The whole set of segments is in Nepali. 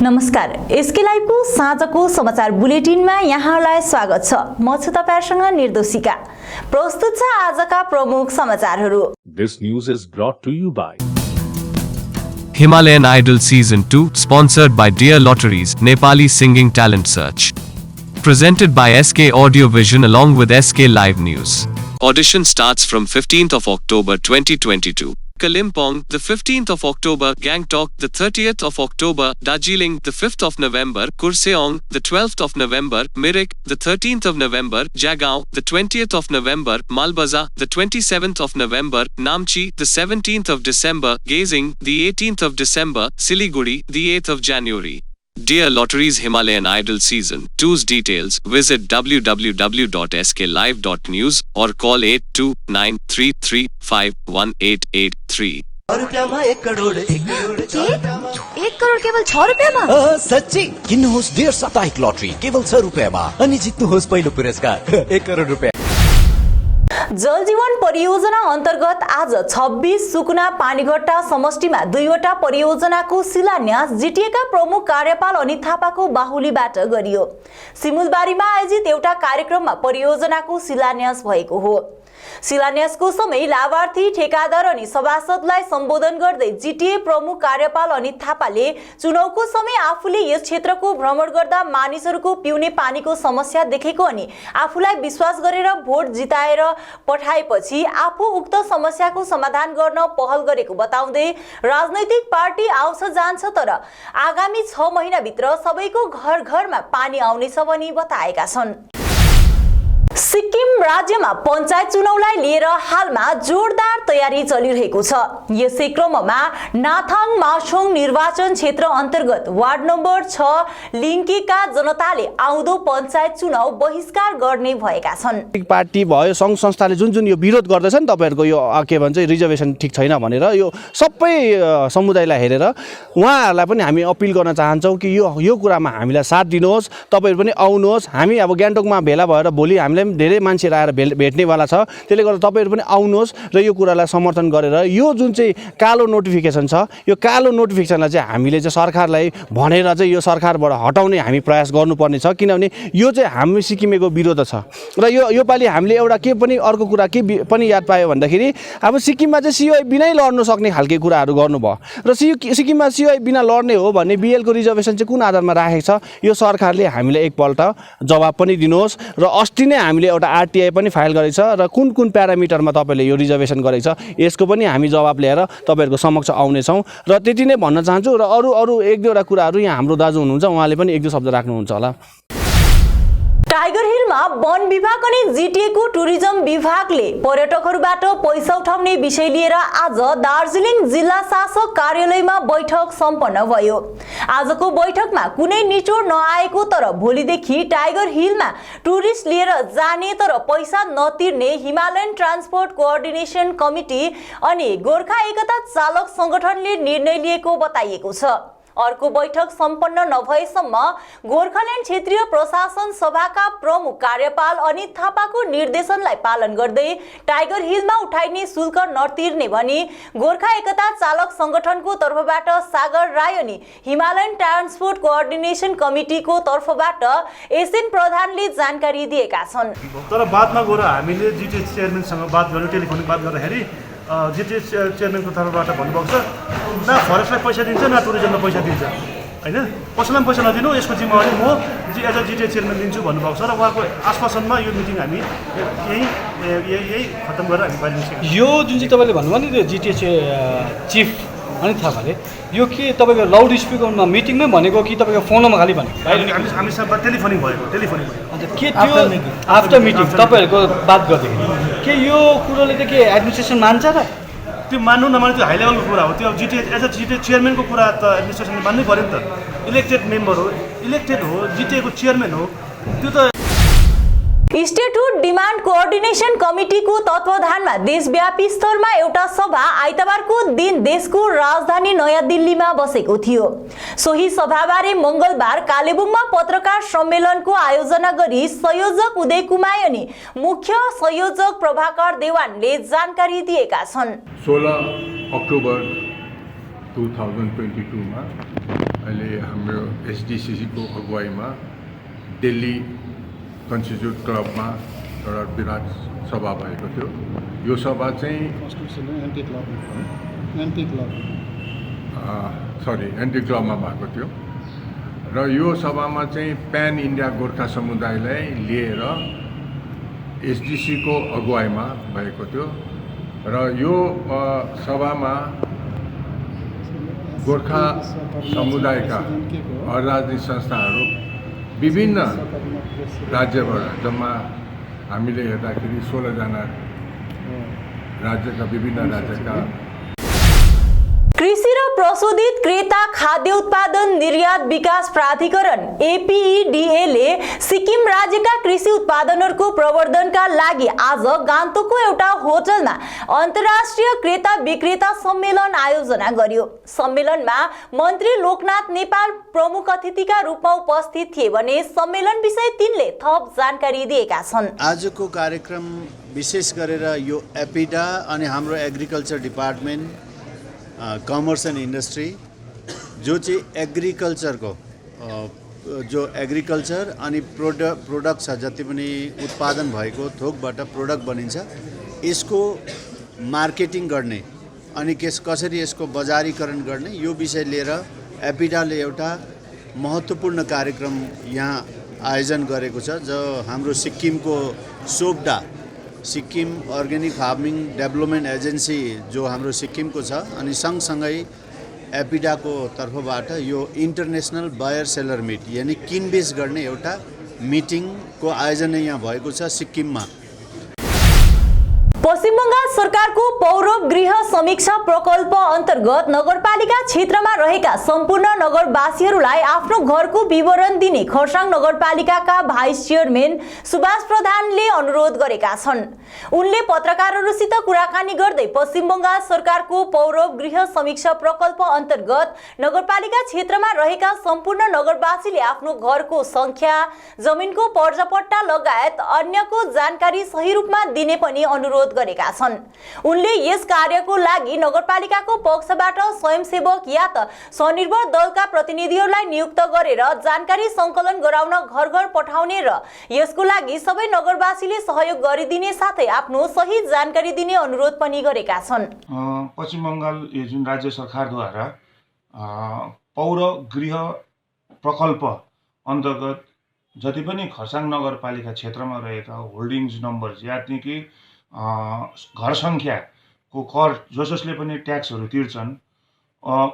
नमस्कार, एसके लाइभको साँझको समाचार बुलेटिनमा यहाँलाई स्वागत छ। म छु तपाईहरुसँग निर्दोषिका। प्रस्तुत छ आजका प्रमुख समाचारहरू। This news is brought to you by Himalayan Idol Season 2, sponsored by Dear Lotteries, Nepali Singing Talent Search. Presented by SK Audio Vision along with SK Live News. Audition starts from 15th of October 2022. Kalimpong, the 15th of October, Gangtok, the 30th of October, Darjeeling, the 5th of November, Kurseong, the 12th of November, Mirik, the 13th of November, Jagaon, the 20th of November, Malbaza, the 27th of November, Namchi, the 17th of December, Gazing, the 18th of December, Siliguri, the 8th of January. Dear Lotteries Himalayan Idol Season 2's details, visit www.sklive.news or call 8293351883. एक करोड केवल 6 रुपैयाँमा? सच्ची किन्नुहोस् डेढ साप्ताहिक लटरी केवल 6 रुपैयाँमा अनि जित्नुहोस् पहिलो पुरस्कार 1 करोड रुपैयाँ। जल जीवन परियोजना अन्तर्गत आज 26 सुकुना पानीघट्टा समष्टिमा 2वटा परियोजनाको शिलान्यास जिटिएका प्रमुख कार्यपाल अनित थापाको बाहुलीबाट गरियो। सिमुलबारीमा आयोजित एउटा कार्यक्रममा परियोजनाको शिलान्यास भएको हो। शिलान्यासको समय लाभार्थी, ठेकादार अनि सभासदलाई सम्बोधन गर्दै जिटिए प्रमुख कार्यपाल अनित थापाले चुनावको समय आफूले यस क्षेत्रको भ्रमण गर्दा मानिसहरूको पिउने पानीको समस्या देखेको अनि आफूलाई विश्वास गरेर भोट जिताएर पठाएपछि आफू उक्त समस्याको समाधान गर्न पहल गरेको बताउँदै राजनैतिक पार्टी आउँछ जान्छ तर आगामी 6 महिनाभित्र सबैको घर घरमा पानी आउनेछ भनी बताएका छन्। सिक्किम राज्यमा पञ्चायत चुनावलाई लिएर हालमा जोरदार तयारी चलिरहेको छ। यसै क्रममा नाथाङ माछोङ निर्वाचन क्षेत्र अन्तर्गत वार्ड नम्बर 6 लिङ्कीका जनताले आउँदो पञ्चायत चुनाव बहिष्कार गर्ने भएका छन्। पार्टी भयो सङ्घ संस्थाले जुन यो विरोध गर्दैछन् तपाईहरुको यो के भन्छ रिजर्भेसन ठीक छैन भनेर यो सबै समुदायलाई हेरेर उहाँहरूलाई पनि हामी अपिल गर्न चाहन्छौँ कि यो कुरामा हामीलाई साथ दिनुहोस्। तपाईहरु पनि आउनुहोस्। हामी अब गान्तोकमा भेला भएर भोलि हामीलाई धेरै मान्छेहरु आएर भेट्नेवाला छ। त्यसले गर्दा तपाईहरु पनि आउनुहोस् र यो कुरालाई समर्थन गरेर यो जुन चाहिँ कालो नोटिफिकेसन छ यो कालो नोटिफिकेसनलाई चाहिँ हामीले चाहिँ सरकारलाई भनेर चाहिँ यो सरकारबाट हटाउने हामी प्रयास गर्नुपर्ने छ। किनभने यो चाहिँ हामी सिक्किमेको विरोध छ र यो पालि हामीले एउटा के पनि अर्को कुरा के पनि याद पायो भन्दाखेरि अब सिक्किममा चाहिँ सिओआई बिनै लड्न सक्ने खालके कुराहरू गर्नुभयो र सिक्किममा सिओआई बिना लड्ने हो भने बिएलको रिजर्भेसन चाहिँ कुन आधारमा राखेको छ यो सरकारले हामीले एकपल्ट जवाब पनि दिनुहोस्। र अस्ति नै हामीले एउटा आरटीआई पनि फाइल गरेको छ र कुन प्यारामिटरमा तपाईले यो रिजर्भेसन गरेको छ यसको पनि हामी जवाब लिएर तपाईहरुको समक्ष आउने छौं। र त्यति नै भन्न चाहन्छु र अरु एक दुईवटा कुराहरू यहाँ हाम्रो दाजु हुनुहुन्छ उहाँले पनि एक दुई शब्द राख्नुहुन्छ होला। टाइगर हिलमा वन विभाग अनि जिटिएको टुरिज्म विभागले पर्यटकहरूबाट पैसा उठाउने विषय लिएर आज दार्जिलिङ जिल्ला शासक कार्यालयमा बैठक सम्पन्न भयो। आजको बैठकमा कुनै निचोड नआएको तर भोलिदेखि टाइगर हिलमा टुरिस्ट लिएर जाने तर पैसा नतिर्ने हिमालयन ट्रान्सपोर्ट कोअर्डिनेसन कमिटी अनि गोर्खा एकता चालक संगठनले निर्णय लिएको बताइएको छ। अर्को बैठक सम्पन्न नभएसम्म गोर्खाल्यान्ड क्षेत्रीय प्रशासन सभाका प्रमुख कार्यपाल अनित थापाको निर्देशनलाई पालन गर्दै टाइगर हिलमा उठाइने शुल्क नतिर्ने भनी गोर्खा एकता चालक संगठनको तर्फबाट सागर राय अनि हिमालयन ट्रान्सपोर्ट कोअर्डिनेसन कमिटीको तर्फबाट एसएन प्रधानले जानकारी दिएका छन्। तर बादमा गएर हामीले जिटिए चेयरम्यानसँग बात गर्यो, टेलिफोनिक बात गर्दाखेरि जिटिए चेयरम्यानको तर्फबाट भन्नुभएको छ न फरेस्टलाई पैसा दिन्छ न टुरिज्मलाई पैसा दिन्छ हैन, कसैलाई पैसा नदिनु यसको जिम्मेवारी म एज अ जिटिए चेयरम्यान दिन्छु भन्नुभएको छ र उहाँको आश्वासनमा यो मिटिङ हामी यही खत्तम गरेर हामी बाहिर निस्केका छौँ। यो जुन चाहिँ तपाईँले भन्नुभयो नि त्यो जिटिए चिफ अनित थापाले यो के तपाईँको लाउड स्पिकरमा मिटिङमै भनेको कि तपाईँको फोनमा खालि भनेको? हामीसँग टेलिफोनिक भएको अन्त के त्यो आफ्टर मिटिङ तपाईँहरूको बात गर्दाखेरि के यो कुरोले त के एडमिनिस्ट्रेसन मान्छ र? त्यो मान्नु नमान्नु त्यो हाई लेभलको कुरा हो। त्यो जिटिए एज अ जिटिए चेयरम्यानको कुरा त एडमिनिस्ट्रेसनले मान्नै पर्यो नि त। इलेक्टेड मेम्बर हो, इलेक्टेड हो, जिटिएको चेयरम्यान हो, त्यो त स्टेटहुड डिमान्ड कोअर्डिनेसन कमिटीको तत्वावधानमा देशव्यापी स्तरमा एउटा सभा आइतबारको दिन देशको राजधानी नयाँ दिल्लीमा बसेको थियो। सोही सभाबारे मंगलबार कालेबुङमा पत्रकार सम्मेलनको आयोजना गरी संयोजक उदय कुमाई अनि मुख्य संयोजक प्रभाकर देवानले जानकारी दिएका छन्। 16 अक्टोबर 2022 मा अहिले अहिले हाम्रो एसडिसिसीको अगुवाईमा दिल्ली कन्स्टिट्युट क्लबमा एउटा विराट सभा भएको थियो। यो सभा चाहिँ एन्टी क्लबमा भएको थियो र यो सभामा चाहिँ प्यान इन्डिया गोर्खा समुदायलाई लिएर एसडिसीको अगुवाईमा भएको थियो र यो सभामा गोर्खा समुदायका अराजनीतिक संस्थाहरू विभिन्न राज्यबाट जम्मा हामीले हेर्दाखेरि 16 जना राज्यका विभिन्न राज्यका कृषि र प्रशोधित क्रेता खाद्य उत्पादन निर्यात विकास प्राधिकरण APEDA ले सिक्किम राज्यका कृषि उत्पादनहरूको प्रवर्धनका लागि आज गान्तोकको एउटा होटलमा अन्तर्राष्ट्रिय क्रेता विक्रेता सम्मेलन आयोजना गर्यो। सम्मेलनमा मन्त्री लोकनाथ नेपाल प्रमुख अतिथिका रूपमा उपस्थित थिए भने सम्मेलन विषय तिनले थप जानकारी दिएका छन्। आजको कार्यक्रम विशेष गरेर यो एपिडा अनि हाम्रो agriculture department commerce and industry जो चाहिँ एग्रिकल्चरको जो एग्रिकल्चर अनि प्रोडक्ट छ जति पनि उत्पादन भएको थोकबाट प्रोडक्ट बनिन्छ यसको मार्केटिङ गर्ने अनि कसरी यसको बजारीकरण गर्ने यो विषय लिएर एपिडाले एउटा महत्त्वपूर्ण कार्यक्रम यहाँ आयोजन गरेको छ जो हाम्रो सिक्किमको सोब्डा Sikkim organic farming development agency जो हाम्रो सिक्किमको छ अनि सँगसँगै एपिडाको तर्फबाट यो इन्टरनेसनल बायर सेलर मिट यानी किनबेच गर्ने एउटा मिटिङको आयोजना यहाँ भएको छ सिक्किममा। पश्चिम बंगाल सरकारको पौरव गृह समीक्षा प्रकल्प अन्तर्गत नगरपालिका क्षेत्रमा रहेका सम्पूर्ण नगरवासीहरूलाई आफ्नो घरको विवरण दिने खरसाङ नगरपालिकाका भाइस चेयरम्यान सुभाष प्रधानले अनुरोध गरेका छन्। उनले पत्रकारहरूसित कुराकानी गर्दै पश्चिम बंगाल सरकारको पौरव गृह समीक्षा प्रकल्प अन्तर्गत नगरपालिका क्षेत्रमा रहेका सम्पूर्ण नगरवासीले आफ्नो घरको संख्या, जमिनको पर्जापट्टा लगायत अन्यको जानकारी सही रूपमा दिने पनि अनुरोध गरेका छन्। उनले यस कार्यको लागि नगरपालिकाको पक्षबाट स्वयंसेवक या त स्वनिर्भर दलका प्रतिनिधिहरूलाई नियुक्त गरेर जानकारी संकलन गराउन घर घर पठाउने र यसको लागि सबै नगरवासीले सहयोग गरिदिने साथै आफ्नो सही जानकारी दिने अनुरोध पनि गरेका छन्। पश्चिम बंगाल यो जुन राज्य सरकारद्वारा पौर गृह प्रकल्प अन्तर्गत जति पनि खरसाङ नगरपालिका क्षेत्रमा रहेका होल्डिङ्स नम्बर यानि कि घर संख्याको कर जसले पनि ट्याक्सहरू तिर्छन्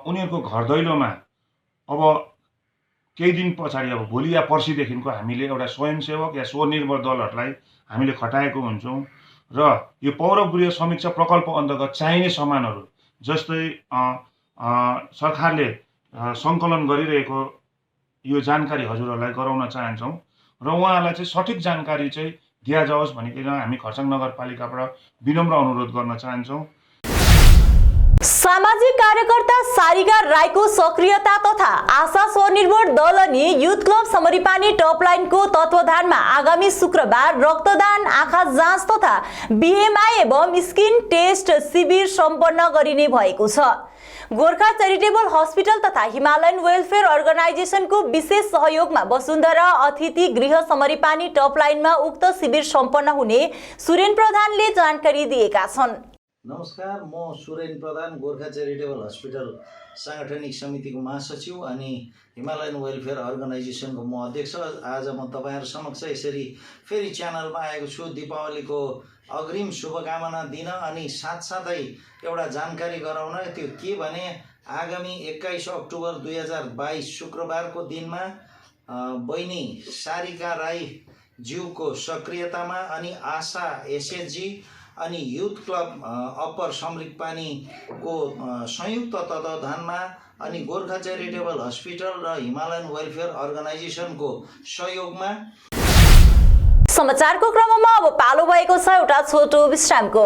उनीहरूको घर दैलोमा अब केही दिन पछाडि अब भोलि या पर्सिदेखिको हामीले एउटा स्वयंसेवक या स्वनिर्भर दलहरूलाई हामीले खटाएको हुन्छौँ र यो पौर गृह समीक्षा प्रकल्प अन्तर्गत चाहिने सामानहरू जस्तै सरकारले सङ्कलन गरिरहेको यो जानकारी हजुरहरूलाई गराउन चाहन्छौँ र उहाँहरूलाई चाहिँ सठिक जानकारी चाहिँ दिया जाओस् भनिकन हामी खरसाङ नगरपालिकाबाट विनम्र अनुरोध गर्न चाहन्छौँ। सामाजिक कार्यकर्ता सारिका राईको सक्रियता तथा आशा स्वनिर्भर दल अनि युथ क्लब समरीपानी टपलाइनको तत्वावधानमा आगामी शुक्रबार रक्तदान, आँखा जाँच तथा BMI एवं स्किन टेस्ट शिविर सम्पन्न गरिने भएको छ। गोर्खा चैरिटेबल हस्पिटल तथा हिमालयन वेलफेयर अर्गनाइजेसनको विशेष सहयोगमा वसुन्धरा अतिथि गृह समरीपानी टपलाइनमा उक्त शिविर सम्पन्न हुने सुरेन प्रधानले जानकारी दिएका छन्। नमस्कार, म सुरेन प्रधान, गोर्खा चैरिटेबल हस्पिटल सांगठनिक समितिको महासचिव अनि हिमालयन वेलफेयर अर्गनाइजेसनको म अध्यक्ष। आज म तपाईहरु समक्ष यसरी फेरि च्यानलमा आएको छु दीपावलीको अग्रिम शुभकामना दिन अनि साथसाथै एउटा जानकारी गराउन। त्यो के भने आगामी 21 अक्टोबर 2022 शुक्रबारको दिनमा बहिनी सारिका राई ज्यूको सक्रियतामा अनि आशा एसएचजी अनि युथ क्लब अप्पर समरिकपानीको संयुक्त तत्वावधानमा अनि गोर्खा चैरिटेबल हस्पिटल र हिमालयन वेलफेयर अर्गनाइजेसनको सहयोगमा। समाचारको क्रममा अब पालो भएको छ एउटा छोटो विश्रामको।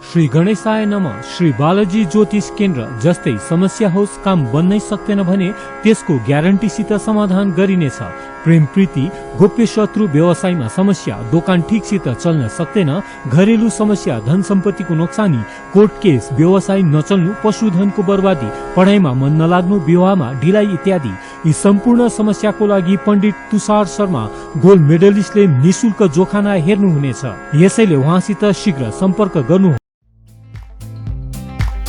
श्री गणेशाय नमः। श्री बालाजी ज्योतिष केन्द्र जस्तै समस्या होस् काम बन्नै सक्दैन भने त्यसको ग्यारेन्टीसित समाधान गरिनेछ। प्रेम प्रीति, गोप्य शत्रु, व्यवसायमा समस्या, दोकान ठिकसित चल्न सक्दैन, घरेलु समस्या, धन सम्पत्तिको नोक्सानी, कोर्ट केस, व्यवसाय नचल्नु, पशुधनको बर्बादी, पढाइमा मन नलाग्नु, विवाहमा ढिलाइ इत्यादि यी सम्पूर्ण समस्याको लागि पण्डित तुषार शर्मा गोल्ड मेडलिस्टले निशुल्क जोखाना हेर्नुहुनेछ। यसैले उहाँसित शीघ्र सम्पर्क गर्नु।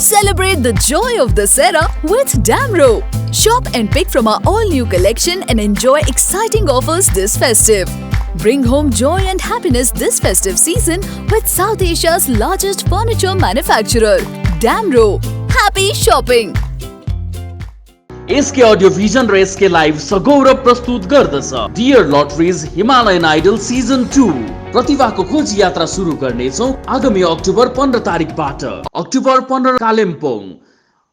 Celebrate the joy of Dussehra with Damro. Shop and pick from our all-new collection and enjoy exciting offers this festive. Bring home joy and happiness this festive season with South Asia's largest furniture manufacturer, Damro. Happy shopping! SK audio vision र एसके लाइभ सगौरव प्रस्तुत गर्दछ dear lotteries Himalayan idol season 2। प्रतिभाको खोज यात्रा सुरु गर्नेछौँ आगामी अक्टोबर 15 तारिकबाट। अक्टोबर 15 कालिम्पोङ,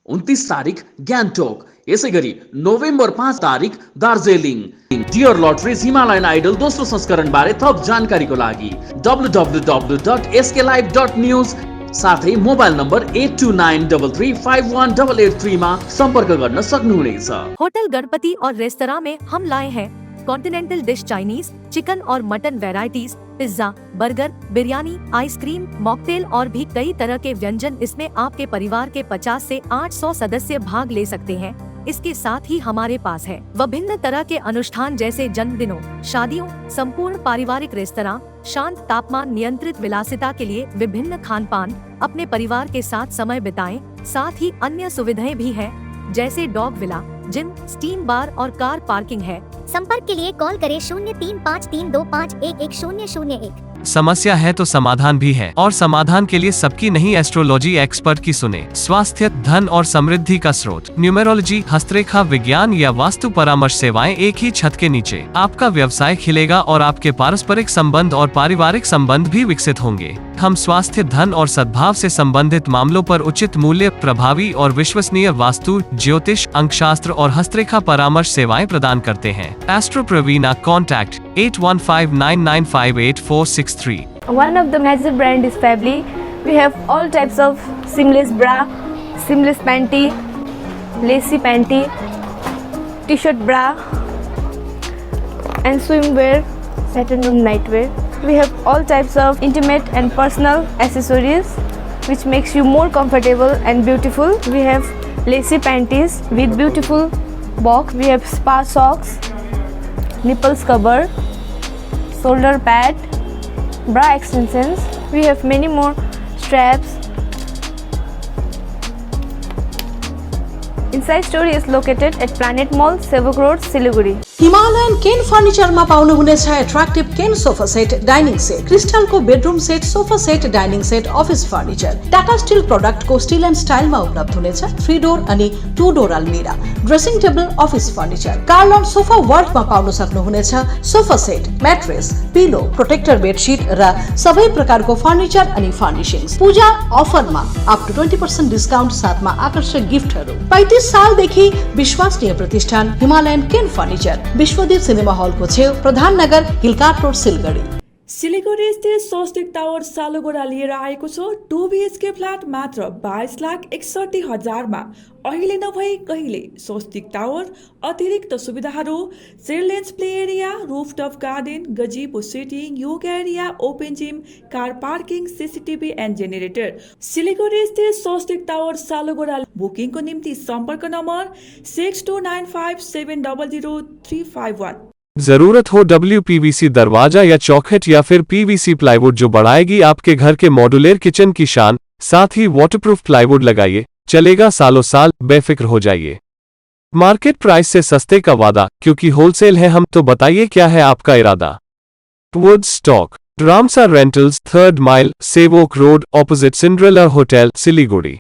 29 तारिक गान्तोक, यसै गरी नोभेम्बर 5 तारिक Darjeeling. Dear lotteries Himalayan idol दोस्रो संस्करण बारे थप जानकारीको लागि www.sklive.news साथै मोबाइल नम्बर 8293351883 मा सम्पर्क गर्न सक्नुहुनेछ। होटल गणपति और रेस्तरां में हम लाए हैं कॉन्टिनेंटल डिश, चाइनीज, चिकन और mutton varieties, pizza, burger, biryani, ice cream, mocktail और भी कई तरह के व्यंजन। इसमें आपके परिवार के 50 से 800 सदस्य भाग ले सकते हैं। इसके साथ ही हमारे पास है विभिन्न तरह के अनुष्ठान जैसे जन्मदिनों, शादियों, संपूर्ण पारिवारिक रेस्तरां, शांत तापमान नियंत्रित विलासिता के लिए विभिन्न खान पान। अपने परिवार के साथ समय बिताएं। साथ ही अन्य सुविधाएं भी हैं जैसे डॉग विला, जिम, स्टीम बार और कार पार्किंग है। संपर्क के लिए कॉल करें 035325110001। समस्या है तो समाधान भी है, और समाधान के लिए सबकी नहीं एस्ट्रोलॉजी एक्सपर्ट की सुने। स्वास्थ्य, धन और समृद्धि का स्रोत, न्यूमेरोलॉजी, हस्तरेखा विज्ञान या वास्तु परामर्श सेवाएं एक ही छत के नीचे। आपका व्यवसाय खिलेगा और आपके पारस्परिक संबंध और पारिवारिक संबंध भी विकसित होंगे। हम स्वास्थ्य, धन और सद्भाव से संबंधित मामलों पर उचित मूल्य, प्रभावी और विश्वसनीय वास्तु, ज्योतिष, अंकशास्त्र और हस्तरेखा परामर्श सेवाएं प्रदान करते हैं। Astro Praveena, contact 8159958463। One of the major brand is Fably. We have all types of seamless bra, seamless panty, lacy panty, t-shirt bra, and swimwear, satin and nightwear. We have all types of intimate and personal accessories which makes you more comfortable and beautiful. We have lacy panties with beautiful box. We have spa socks, nipples cover, shoulder pad, bra extensions. We have many more straps. Inside store is located at Planet Mall, Sevok Road, Siliguri. Himalayan cane फर्निचरमा पाउनुहुनेछ attractive cane sofa set, dining set, क्रिस्टलको bedroom set, sofa set, dining set, office furniture, Tata steel प्रोडक्टको स्टिल एन्ड स्टाइलमा उपलब्ध हुनेछ 3 डोर अनि 2 डोर अलमिरा, ड्रेसिङ टेबल, अफिस फर्निचर। कार्लन सोफा वर्ल्डमा पाउन सक्नुहुनेछ sofa set, mattress, pillow, protector bedsheet र सबै प्रकारको फर्निचर अनि फर्निशिङ्स। पूजा अफरमा अप टु 20% डिस्काउन्ट साथमा आकर्षक गिफ्टहरू। 35 सालदेखि विश्वसनीय प्रतिष्ठान हिमालयन केन फर्निचर, विश्वदीप सिनेमा हलको छेउ, प्रधान नगर, हिलकाट रोड, सिलगढी। सिलिगुडी स्थित स्वस्तिक टावर सालुगोडा लिएर आएको छ 2 BHK फ्ल्याट मात्र 22,61,000 अहिले नभई कहिले। स्वस्तिक टावर अतिरिक्त सुविधाहरू children's play area, rooftop garden, gazebo seating, yoga area, open gym, car parking, CCTV and generator. Siliguri स्थित स्वस्तिक टावर सालुगोडा। बुकिङको निम्ति सम्पर्क नम्बर 6295700351। जरूरत हो WPVC दरवाजा या चौखट या फिर PVC प्लाईवुड जो बढ़ाएगी आपके घर के मॉड्यूलर किचन की शान, साथ ही वाटरप्रूफ प्लाईवुड लगाइए, चलेगा सालों साल, बेफिक्र हो जाइए। मार्केट प्राइस से सस्ते का वादा, क्योंकि होलसेल है हम, तो बताइए क्या है आपका इरादा। Would stock, Ramsa rentals, 3rd mile, Sevoke road, opposite Cinderella hotel, Siliguri.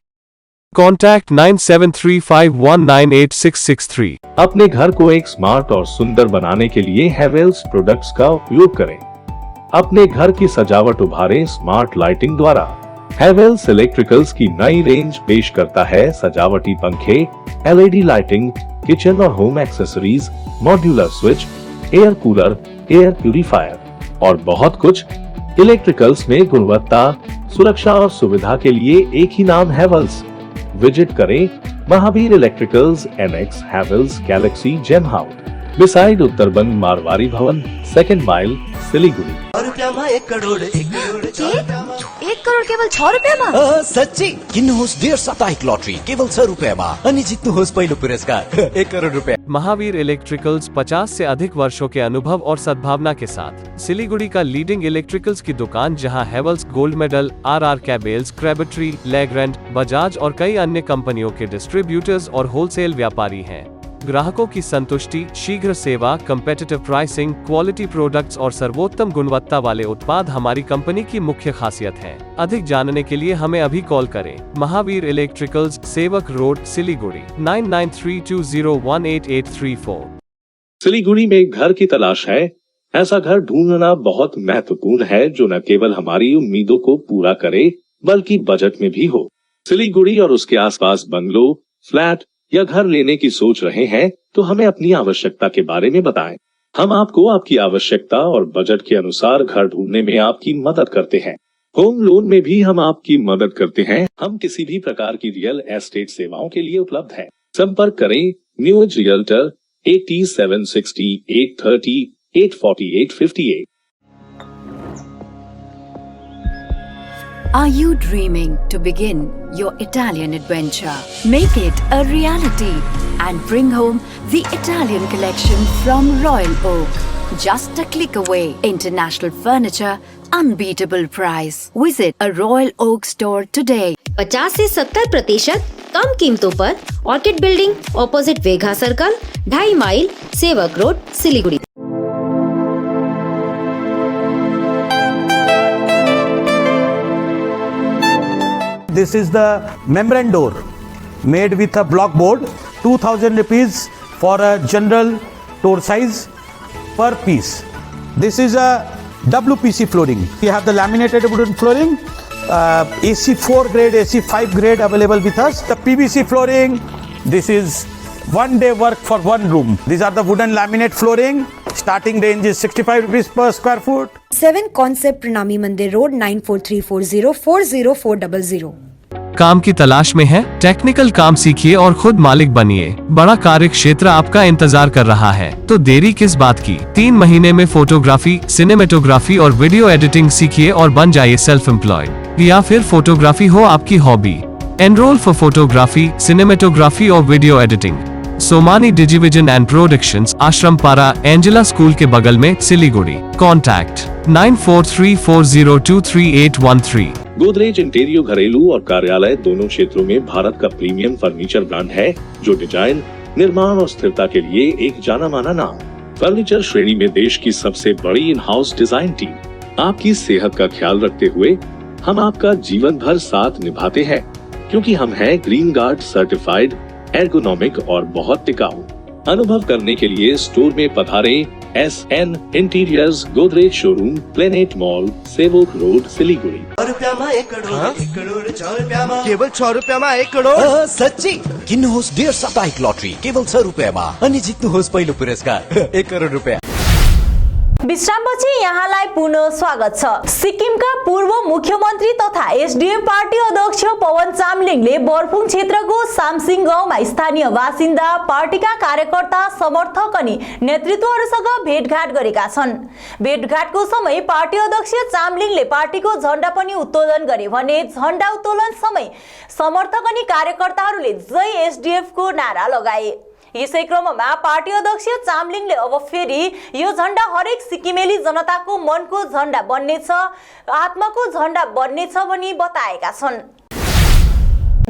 Contact 9735198663। अपने घर को एक स्मार्ट और सुंदर बनाने के लिए हेवेल्स प्रोडक्ट्स का उपयोग करें। अपने घर की सजावट उभारें स्मार्ट लाइटिंग द्वारा। हेवेल्स इलेक्ट्रिकल्स की नई रेंज पेश करता है सजावटी पंखे, LED लाइटिंग, किचन और home accessories, modular switch, air cooler, air purifier और बहुत कुछ। इलेक्ट्रिकल्स में गुणवत्ता, सुरक्षा और सुविधा के लिए एक ही नाम हैवेल्स। विजिट करें Mahavir electricals NX Havells Galaxy GeM house beside उत्तरबंद Marwari भवन, 2nd माइल, सिलीगुड़ी। 1 करोड 1 करोड 1 करोड केवल 6 रुपियाँमा? सच्ची किन्नुहोस् डेढ साप्ताहिक लटरी केवल 6 रुपियाँमा अनि जित्नुहोस् पहिलो पुरस्कार 1 करोड रुपियाँ। महावीर इलेक्ट्रिकल्स 50 से अधिक वर्षों के अनुभव और सद्भावना के साथ सिलीगुड़ी का लीडिंग इलेक्ट्रिकल्स की दुकान, जहां Havells gold medal, RR cables, Crabtree, Legrand, Bajaj और कई अन्य कंपनियों के डिस्ट्रीब्यूटर्स और होलसेल व्यापारी हैं। ग्राहकों की संतुष्टि, शीघ्र सेवा, कम्पेटिटिव प्राइसिंग, क्वालिटी प्रोडक्ट्स और सर्वोत्तम गुणवत्ता वाले उत्पाद हमारी कंपनी की मुख्य खासियत है। अधिक जानने के लिए हमें अभी कॉल करें। महावीर इलेक्ट्रिकल्स, सेवक रोड, सिलीगुड़ी 9932018834। सिलीगुड़ी में घर की तलाश है? ऐसा घर ढूंढना बहुत महत्वपूर्ण है जो न केवल हमारी उम्मीदों को पूरा करे बल्कि बजट में भी हो। सिलीगुड़ी और उसके आसपास बंगलो, फ्लैट या घर लेने की सोच रहे हैं तो हमें अपनी आवश्यकता के बारे में बताएं। हम आपको आपकी आवश्यकता और बजट के अनुसार घर ढूंढने में आपकी मदद करते हैं। होम लोन में भी हम आपकी मदद करते हैं। हम किसी भी प्रकार की रियल एस्टेट सेवाओं के लिए उपलब्ध हैं। संपर्क करें new age realtor 8760 830 84858। Are you dreaming to begin your Italian adventure? Make it a reality and bring home the Italian collection from Royal Oak. Just a click away. International furniture, unbeatable price. Visit a Royal Oak store today. 50 से 70% कम कीमतों पर ऑर्किड बिल्डिंग, ऑपोजिट वेघा circle, 2.5 mile, Sevok road, Siliguri. This is the membrane door made with a block board, 2000 rupees for a general door size per piece. This is a WPC flooring. We have the laminated wooden flooring, AC4 grade, AC5 grade available with us. The PVC flooring, this is 1 day work for 1 room. These are the wooden laminate flooring. Starting range is 65 rupees per square foot. 7 Concept Pranami Mandir Road 94340 40400। काम की तलाश में है? टेक्निकल काम सीखिए और खुद मालिक बनिए। बड़ा कार्य क्षेत्र आपका इंतजार कर रहा है, तो देरी किस बात की? 3 महीने में फोटोग्राफी, सिनेमेटोग्राफी और वीडियो एडिटिंग सीखिए और बन जाइए सेल्फ एम्प्लॉयड। या फिर फोटोग्राफी हो आपकी hobby? Enrol for photography, cinematography और video editing Somani Digivision and productions, Ashram Para, Angela school के बगल में, सिलीगुड़ी। कॉन्टैक्ट 9434023813। गोदरेज इंटीरियो घरेलू और कार्यालय दोनों क्षेत्रों में भारत का प्रीमियम फर्नीचर ब्रांड है जो डिजाइन, निर्माण और स्थिरता के लिए एक जाना माना नाम। फर्नीचर श्रेणी में देश की सबसे बड़ी इन हाउस डिजाइन टीम। आपकी सेहत का ख्याल रखते हुए हम आपका जीवन भर साथ निभाते हैं, क्योंकि हम हैं ग्रीन गार्ड सर्टिफाइड, एर्गोनॉमिक और बहुत टिकाऊ। अनुभव करने के लिए स्टोर में पधारें। SN interiors, Godrej showroom, planet mall, सेवक रोड, सिलीगुड़ी। 1 करोड 4 रुपियाँमा केवल 6 रुपियाँमा 1 करोड। सच्ची किन्नुहोस् डेढ साप्ताहिक लटरी केवल 6 रुपियाँमा अनि जित्नुहोस् पहिलो पुरस्कार 1 करोड रुपियाँ। विश्रामपछि यहाँलाई पुनः स्वागत छ। सिक्किमका पूर्व मुख्यमन्त्री तथा एसडीएफ पार्टी अध्यक्ष पवन चामलिङले बर्फुङ क्षेत्रको सामसिङ गाउँमा स्थानीय बासिन्दा, पार्टीका कार्यकर्ता, समर्थक अनि नेतृत्वहरूसँग भेटघाट गरेका छन्। भेटघाटको समय पार्टी अध्यक्ष चामलिङले पार्टीको झण्डा पनि उत्तोलन गरे भने झण्डा उत्तोलन समय समर्थक अनि कार्यकर्ताहरूले जय एसडीएफ को नारा लगाए। यसै क्रममा पार्टी अध्यक्ष चामलिङले अब फेरि यो झण्डा हरेक सिक्किमेली जनताको मनको झण्डा बन्नेछ, आत्माको झण्डा बन्नेछ भनी बताएका छन्।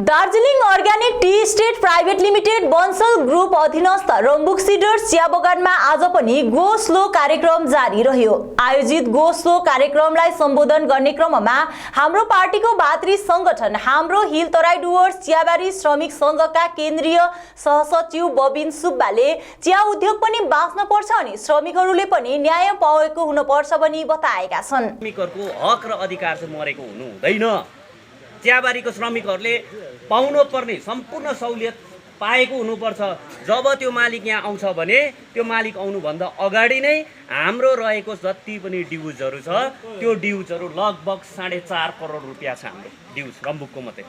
Darjeeling organic T state private limited Bansal group अधीनस्थ रम्बुक सिडर्स चिया बगानमा आज पनि गो स्लो कार्यक्रम जारी रह्यो। आयोजित गो स्लो कार्यक्रमलाई सम्बोधन गर्ने क्रममा हाम्रो पार्टीको भातृ संगठन हाम्रो हिल तराई डुवर्स चियाबारी श्रमिक संघका केन्द्रीय सहसचिव बबिन सुब्बाले चिया उद्योग पनि बाँच्न पर्छ अनि श्रमिकहरूले पनि न्याय पाएको हुनुपर्छ भनी बताएका छन्। श्रमिकहरूको हक र अधिकार चाहिँ मरेको हुनु हुँदैन। चियाबारीको श्रमिकहरूले पाउनु पर्ने सम्पूर्ण सहुलियत पाएको हुनुपर्छ। जब त्यो मालिक यहाँ आउँछ भने त्यो मालिक आउनुभन्दा अगाडि नै हाम्रो रहेको जति पनि ड्युजहरू छ त्यो ड्युजहरू लगभग 4.5 करोड रुपियाँ छ हाम्रो ड्युज रम्बुकको मात्रै।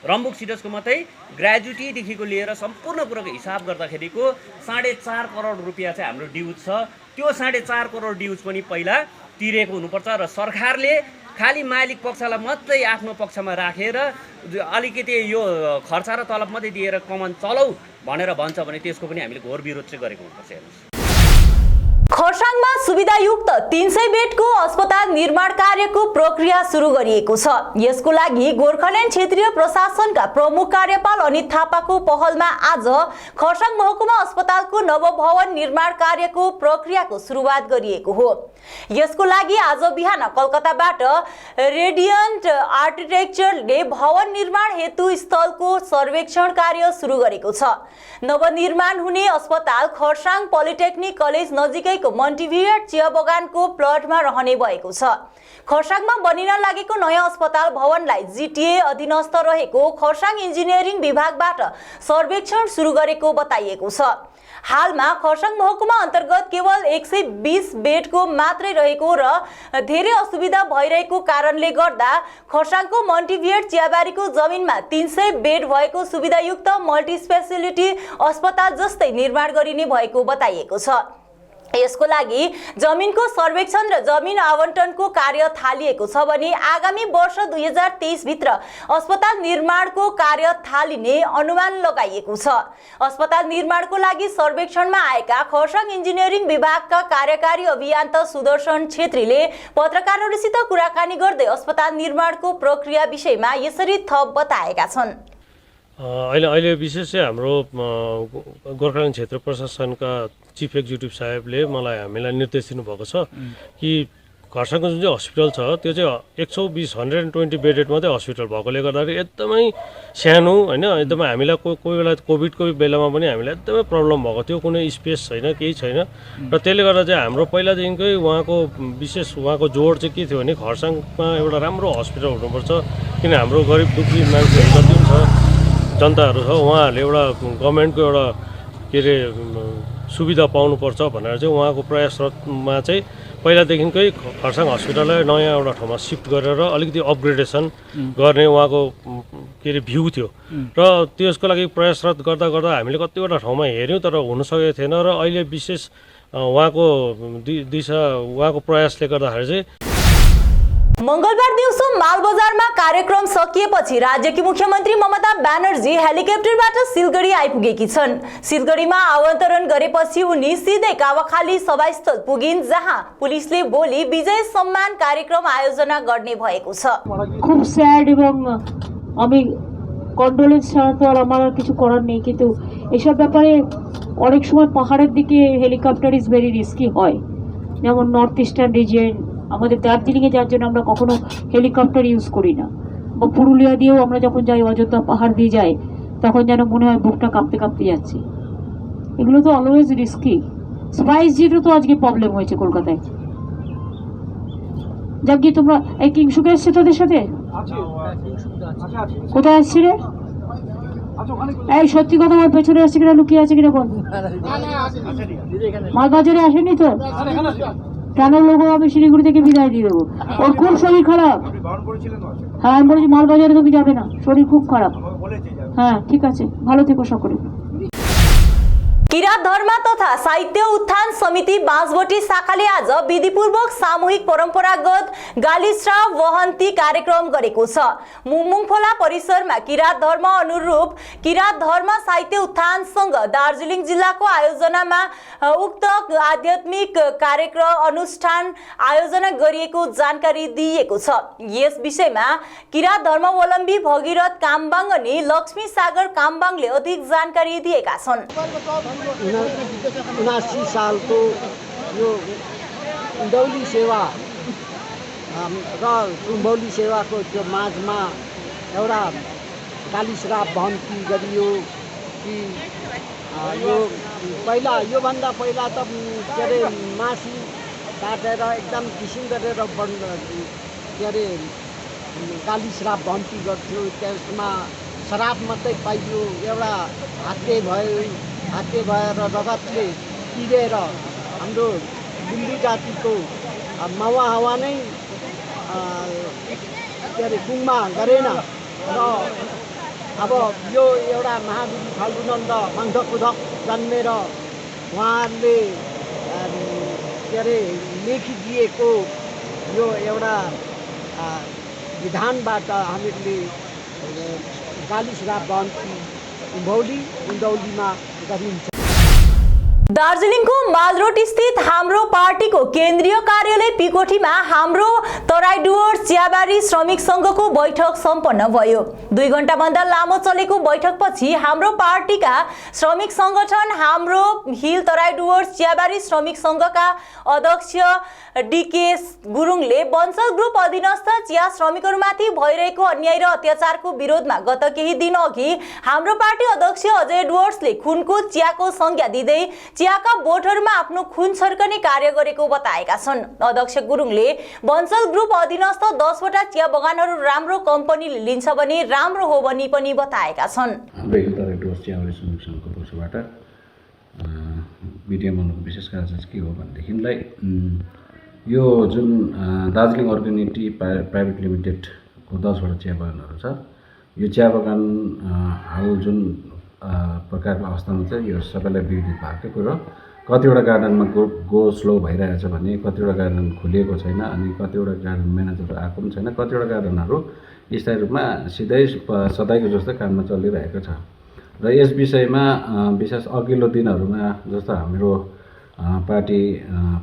रम्बुक सिडसको मात्रै ग्रेजुटीदेखिको लिएर सम्पूर्ण कुरोको हिसाब गर्दाखेरिको 4.5 करोड रुपियाँ चाहिँ हाम्रो ड्युज छ। त्यो 4.5 करोड ड्युज पनि पहिला तिरेको हुनुपर्छ र सरकारले खालि मालिक पक्षलाई मात्रै आफ्नो पक्षमा राखेर अलिकति यो खर्च र तलब मात्रै दिएर कमान चलाऊ भनेर भन्छ भने त्यसको पनि हामीले घोर विरोध चाहिँ गरेको हुनुपर्छ। हेर्नुहोस्, खरसाङमा सुविधायुक्त 300 बेडको अस्पताल निर्माण कार्यको प्रक्रिया सुरु गरिएको छ। यसको लागि गोर्खाल्यान्ड क्षेत्रीय प्रशासनका प्रमुख कार्यपाल अनित थापाको पहलमा आज खरसाङ महकुमा अस्पतालको नवभवन निर्माण कार्यको प्रक्रियाको सुरुवात गरिएको हो। यसको लागि आज बिहान कलकत्ताबाट रेडियन्ट आर्किटेक्चरले भवन निर्माण हेतु स्थलको सर्वेक्षण कार्य सुरु गरेको छ। नवनिर्माण हुने अस्पताल खरसाङ पोलिटेक्निक कलेज नजिकैको मन्टिभियट चिया बगानको प्लटमा रहने भएको छ। खरसाङमा बनिन लागेको नयाँ अस्पताल भवनलाई जीटीए अधीनस्थ रहेको खरसाङ इन्जिनियरिङ विभागबाट सर्वेक्षण सुरु गरेको बताइएको छ। हालमा खरसाङ महकुमा अन्तर्गत केवल 120 बेडको मात्रै रहेको र धेरै असुविधा भइरहेको कारणले गर्दा खरसाङको मन्टिभियट चियाबारीको जमिनमा 300 बेड भएको सुविधायुक्त मल्टिस्पेसिलिटी अस्पताल जस्तै निर्माण गरिने भएको बताइएको छ। यसको लागि जमिनको सर्वेक्षण र जमिन आवन्टनको कार्य थालिएको छ भने आगामी वर्ष 2023 भित्र अस्पताल निर्माणको कार्य थालिने अनुमान लगाइएको छ। अस्पताल निर्माणको लागि सर्वेक्षणमा आएका खरसाङ इन्जिनियरिङ विभागका कार्यकारी अभियन्ता सुदर्शन छेत्रीले पत्रकारहरूसित कुराकानी गर्दै अस्पताल निर्माणको प्रक्रिया विषयमा यसरी थप बताएका छन्। अहिले विशेष चाहिँ हाम्रो गोर्खाल्यान्ड क्षेत्र प्रशासनका चिफ एक्जिक्युटिभ साहेबले हामीलाई निर्देश दिनुभएको छ कि खरसाङको जुन चाहिँ हस्पिटल छ त्यो चाहिँ 120 बेडेड मात्रै हस्पिटल भएकोले गर्दाखेरि एकदमै सानो होइन, एकदमै हामीलाई कोही बेला कोभिडको बेलामा पनि हामीलाई एकदमै प्रब्लम भएको थियो, कुनै स्पेस छैन, केही छैन र त्यसले गर्दा चाहिँ हाम्रो पहिलादेखिकै उहाँको विशेष उहाँको जोड चाहिँ के थियो भने खरसाङमा एउटा राम्रो हस्पिटल हुनुपर्छ, किन हाम्रो गरिब दुःखी मान्छेहरू जति पनि छ जनताहरू छ उहाँहरूले एउटा गभर्मेन्टको एउटा के अरे सुविधा पाउनुपर्छ भनेर चाहिँ उहाँको प्रयासमा चाहिँ पहिलादेखिकै खरसाङ हस्पिटललाई नयाँ एउटा ठाउँमा सिफ्ट गरेर अलिकति अपग्रेडेसन गर्ने उहाँको के अरे भ्यू थियो र त्यसको लागि प्रयासरत गर्दा गर्दा हामीले कतिवटा ठाउँमा हेऱ्यौँ तर हुन सकेको थिएन र अहिले विशेष उहाँको उहाँको प्रयासले गर्दाखेरि चाहिँ मंगलबार दिउँसो मालबजारमा कार्यक्रम सकिएपछि राज्यकी मुख्यमन्त्री ममता ब्यानर्जी हेलिकप्टरबाट सिलगढी आइपुगेकी छन्। सिलगढीमा अवतरण गरेपछि उनी सिधै कावाखाली सभास्थल पुगिन्, जहाँ पुलिसले भोलि विजय सम्मान कार्यक्रम आयोजना गर्ने भएको छ। খুব স্যাড এবং আমি কন্ডোলেন্স ছাড়া তো আর আমার কিছু করার নেই, কিন্তু এসব ব্যাপারে অনেক সময় পাহাড়ের দিকে হেলিকপ্টার ইজ ভেরি রিস্কি হয়, যেমন নর্থ ইস্টার্ন রিজিয়ন আমাদের দার্জিলিংয়ে যাওয়ার জন্য আমরা কখনো হেলিকপ্টার ইউজ করি না, বা পুরুলিয়া দিয়েও আমরা যখন যাই অযোধ্যা পাহাড় দিয়ে যাই তখন যেন মনে হয় বুকটা কাঁপতে কাঁপতে যাচ্ছে। এগুলো তো অলওয়েজ রিস্কি। স্পাইস জেটও তো আজকে প্রবলেম হয়েছে কলকাতায়। যাক গিয়ে তোমরা এই কিংসুকে এসছে তোদের সাথে? কোথায় আসছি রে? এই সত্যি কথা বল, পেছনে আসছে কিনা লুকিয়ে আছে কিনা বল। মালবাজারে আসেনি তো? কেন লোক আমি শিলিগুড়ি থেকে বিদায় দিয়ে দেবো, ওর খুব শরীর খারাপ। হ্যাঁ আমি বলেছি মালবাজারে তুমি যাবে না, শরীর খুব খারাপ। হ্যাঁ ঠিক আছে, ভালো থেকো সকলে। किरात धर्म तथा साहित्य उत्थान समिति बाँसबोटी शाखाले आज विधिपूर्वक सामूहिक परम्परागत गालीश्राव वहन्ती कार्यक्रम गरेको छ। मुङमुङफोला परिसरमा किरात धर्म अनुरूप किरात धर्म साहित्य उत्थान संघ दार्जिलिङ जिल्लाको आयोजनामा उक्त आध्यात्मिक कार्यक्रम अनुष्ठान आयोजना गरिएको जानकारी दिइएको छ। यस विषयमा किरात धर्मावलम्बी भगीरथ कामबाङ अनि लक्ष्मी सागर कामबाङले अधिक जानकारी दिएका छन्। 79 सालको यो उधौली सेवा र सुम्भौली सेवाको त्यो माझमा एउटा कालीश्राप वहन्ती गरियो कि यो पहिला योभन्दा पहिला त के अरे मासी काटेर एकदम किसिम गरेर के अरे कालीश्राप वहन्ती गर्थ्यो। त्यसमा शराब मात्रै पाइयो, एउटा हत्या भएर रगतले पिरेर हाम्रो दिल्ली जातिको मावा हावा नै के अरे गुङमा गरेन र अब यो एउटा महावीर फाल्गुनन्द मन्थकुधक जन्मेर उहाँहरूले के अरे लेखिदिएको यो एउटा विधानबाट हामीहरूले गाली श्राप बहन्ती उन्दौलीमा गरिन्छ। दार्जिलिङको मालरोड स्थित हाम्रो पार्टीको केन्द्रीय कार्यालय पिकोटीमा हाम्रो तराई डुवर्स चियाबारी श्रमिक संघको बैठक सम्पन्न भयो। 2 घण्टाभन्दा लामो चलेको बैठकपछि हाम्रो पार्टीका श्रमिक संगठन हाम्रो हिल तराई डुवर्स चियाबारी श्रमिक संघका अध्यक्ष डीके गुरुङले बन्सल ग्रुप अधीनस्थ चिया श्रमिकहरूमाथि भइरहेको अन्याय र अत्याचारको विरोधमा गत केही दिन अघि हाम्रो पार्टी अध्यक्ष अजय डुवर्सले खुनको चियाको संज्ञा दिँदै चियाका बोटहरूमा आफ्नो खुन छर्कने कार्य गरेको बताएका छन्। अध्यक्ष गुरुङले बन्सल ग्रुप अधीनस्थ 10 वटा चिया बगानहरू राम्रो कम्पनीले लिन्छ भने राम्रो हो भनी पनि बताएका छन्। हाम्रो हिल तराई डुवर्स चियाबारी श्रमिक संघको पक्षबाट मिडियामा विशेष कार्य चाहिँ के हो भनेदेखिलाई यो जुन दार्जिलिङ अर्ग्यानिक टी प्राइभेट लिमिटेडको 10 वटा चिया बगानहरू छ, यो चिया बगान हाल जुन प्रकारको अवस्थामा चाहिँ यो सबैलाई विदित भएको कुरो। कतिवटा गार्डनमा गो स्लो भइरहेछ भने कतिवटा गार्डन खोलिएको छैन, अनि कतिवटा गार्डन म्यानेजर आएको पनि छैन, कतिवटा गार्डनहरू स्थायी रूपमा सिधै सधैँको जस्तो काममा चलिरहेको छ। र यस विषयमा विशेष अघिल्लो दिनहरूमा जस्तो हाम्रो पार्टी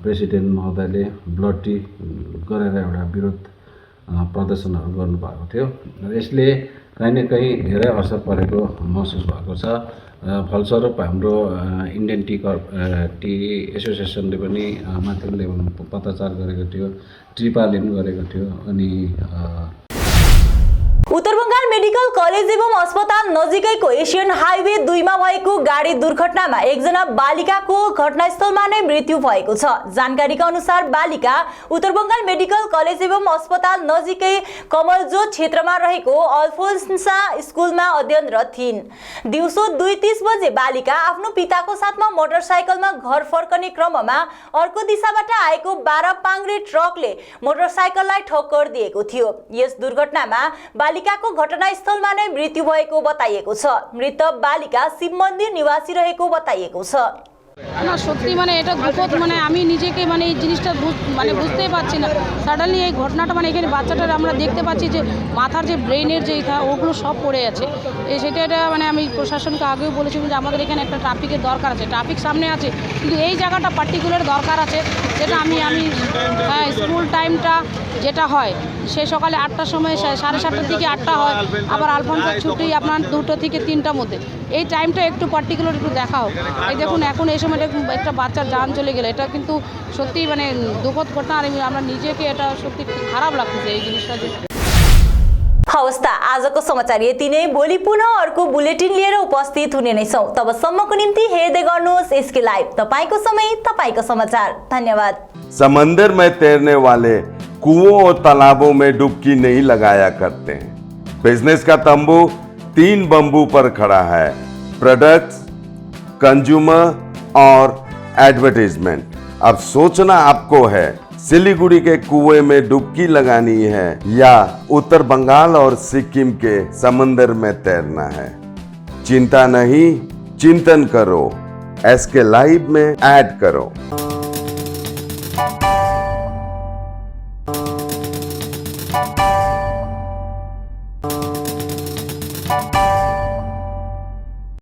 प्रेसिडेन्ट महोदयले ब्लड टी गरेर एउटा विरोध प्रदर्शनहरू गर्नुभएको थियो र यसले कहीँ न कहीँ धेरै असर परेको महसुस भएको छ। फलस्वरूप हाम्रो इन्डियन टी एसोसिएसनले पनि माथिल्लो लेभलमा पत्रचार गरेको थियो, ट्रिपाले पनि गरेको थियो। अनि उत्तर बंगाल मेडिकल कलेज एवं अस्पताल नजिकैको एशियन हाइवे 2 मा भएको गाडी दुर्घटनामा एकजना बालिकाको घटनास्थलमा नै मृत्यु भएको छ। जानकारीका अनुसार बालिका उत्तर बंगाल मेडिकल कलेज एवं अस्पताल नजिकै कमलजोत क्षेत्रमा रहेको अल्फोन्सा स्कुलमा अध्ययनरत थिइन्। दिउँसो 2:30 बजे बालिका आफ्नो पिताको साथमा मोटरसाइकलमा घर फर्कने क्रममा अर्को दिशाबाट आएको 12 पाङ्ग्रे ट्रकले मोटरसाइकललाई ठक्कर दिएको थियो। यस दुर्घटनामा बालिकाको घटनास्थलमा नै मृत्यु भएको बताइएको छ। मृतक बालिका शिव मन्दिर निवासी रहेको बताइएको छ। না সত্যি এটা দুঃখদ আমি নিজেকে এই জিনিসটা বুঝতেই পারছি না। সাডেনলি এই ঘটনাটা এখানে বাচ্চাটার আমরা দেখতে পাচ্ছি যে মাথার যে ব্রেনের যে ওগুলো সব পড়ে আছে। সেটা আমি প্রশাসনকে আগেও বলেছিলাম যে আমাদের এখানে একটা ট্রাফিকের দরকার আছে, ট্রাফিক সামনে আছে কিন্তু এই জায়গাটা পার্টিকুলার দরকার আছে, যেটা আমি স্কুল টাইমটা যেটা হয় সে সকালে 8টার সময় 7:30 থেকে 8টা হয়, আবার আলফান্সার ছুটি আপনার 2টো থেকে 3টার মধ্যে। এই টাইমটা একটু পার্টিকুলার একটু দেখা হোক। এই দেখুন এখন এই সময় একটা বাচ্চার জান চলে গেলে এটা কিন্তু সত্যি দুঃখদ ঘটনা। আর আমরা নিজেকে এটা সত্যি খারাপ লাগতেছে এই জিনিসটা। हवस् त आजको समाचार यति नै। भोलि पुनः अर्को बुलेटिन लिएर उपस्थित हुने नै छौं। तबसम्मको निम्ति हेर्दै गर्नुहोस् एसके लाइभ। तपाईको समय तपाईको समाचार। धन्यवाद। समंदर में तैरने वाले कुओं और तालाबों में डुबकी नहीं लगाया करते हैं। बिजनेस का तंबू 3 बंबू पर खड़ा है: प्रोडक्ट्स, कंज्यूमर और एडवर्टाइजमेंट। अब सोचना आपको है सिलीगुड़ी के कुएं में डुबकी लगानी है या उत्तर बंगाल और सिक्किम के समंदर में तैरना है। चिंता नहीं, चिंतन करो, एसके लाइव में ऐड करो।